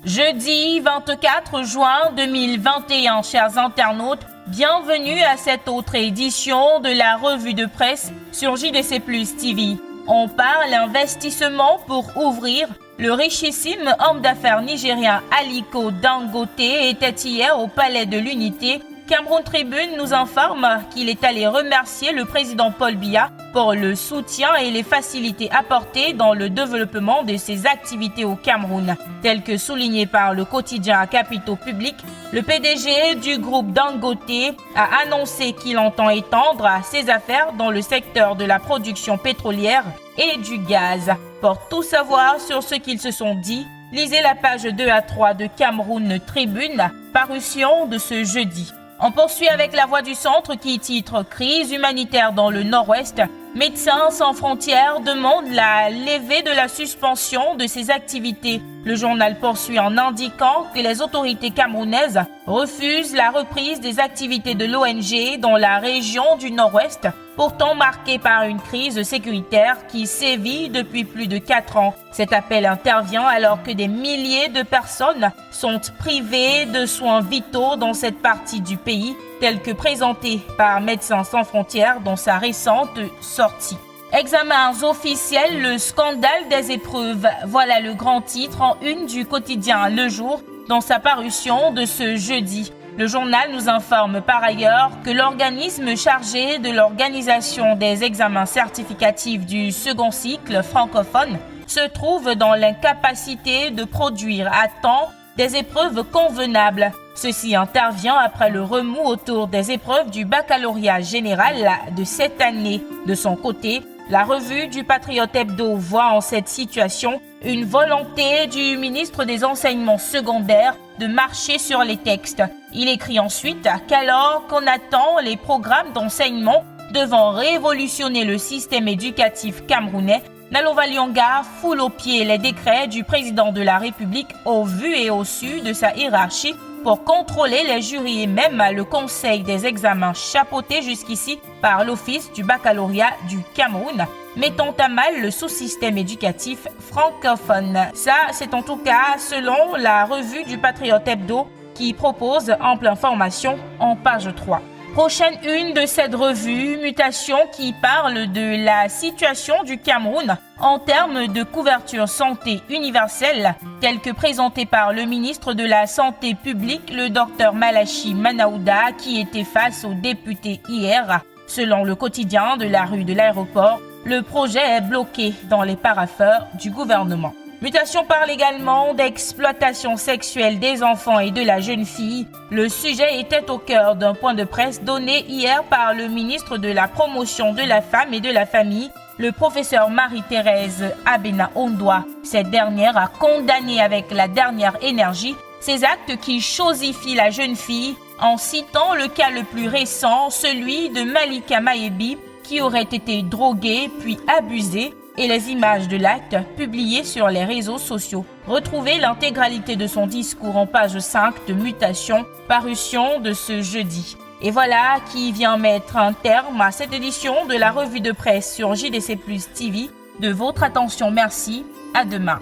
Jeudi 24 juin 2021, chers internautes, bienvenue à cette autre édition de la revue de presse sur JDC Plus TV. On parle investissement pour ouvrir. Le richissime homme d'affaires nigérien Aliko Dangote était hier au Palais de l'Unité. Cameroun Tribune nous informe qu'il est allé remercier le président Paul Biya pour le soutien et les facilités apportées dans le développement de ses activités au Cameroun. Tel que souligné par le quotidien à capitaux publics, le PDG du groupe Dangote a annoncé qu'il entend étendre ses affaires dans le secteur de la production pétrolière et du gaz. Pour tout savoir sur ce qu'ils se sont dit, lisez la page 2 à 3 de Cameroun Tribune, parution de ce jeudi. On poursuit avec La Voix du Centre qui titre « Crise humanitaire dans le Nord-Ouest ». Médecins sans frontières demande la levée de la suspension de ses activités. Le journal poursuit en indiquant que les autorités camerounaises refusent la reprise des activités de l'ONG dans la région du Nord-Ouest, pourtant marquée par une crise sécuritaire qui sévit depuis plus de 4 ans. Cet appel intervient alors que des milliers de personnes sont privées de soins vitaux dans cette partie du pays, tel que présenté par Médecins sans frontières dans sa récente sortie. Examens officiels, le scandale des épreuves. Voilà le grand titre en une du quotidien Le Jour dans sa parution de ce jeudi. Le journal nous informe par ailleurs que l'organisme chargé de l'organisation des examens certificatifs du second cycle francophone se trouve dans l'incapacité de produire à temps des épreuves convenables. Ceci intervient après le remous autour des épreuves du baccalauréat général de cette année. De son côté, la revue du Patriote Hebdo voit en cette situation une volonté du ministre des Enseignements secondaires de marcher sur les textes. Il écrit ensuite qu'alors qu'on attend les programmes d'enseignement devant révolutionner le système éducatif camerounais, Nalova Lyonga foule aux pieds les décrets du président de la République au vu et au su de sa hiérarchie pour contrôler les jurys et même le conseil des examens chapeauté jusqu'ici par l'Office du baccalauréat du Cameroun, mettant à mal le sous-système éducatif francophone. Ça, c'est en tout cas selon la revue du Patriote Hebdo qui propose ample information en page 3. Prochaine une de cette revue, Mutation, qui parle de la situation du Cameroun en termes de couverture santé universelle, telle que présentée par le ministre de la Santé publique, le Dr Malachi Manaouda, qui était face aux députés hier. Selon le quotidien de la rue de l'aéroport, le projet est bloqué dans les parapheurs du gouvernement. Mutation parle également d'exploitation sexuelle des enfants et de la jeune fille. Le sujet était au cœur d'un point de presse donné hier par le ministre de la Promotion de la Femme et de la Famille, le professeur Marie-Thérèse Abena-Ondoa. Cette dernière a condamné avec la dernière énergie ces actes qui chosifient la jeune fille en citant le cas le plus récent, celui de Malika Maebi, qui aurait été droguée puis abusée, et les images de l'acte publiées sur les réseaux sociaux. Retrouvez l'intégralité de son discours en page 5 de Mutation, parution de ce jeudi. Et voilà qui vient mettre un terme à cette édition de la revue de presse sur JDC Plus TV. De votre attention, merci. À demain.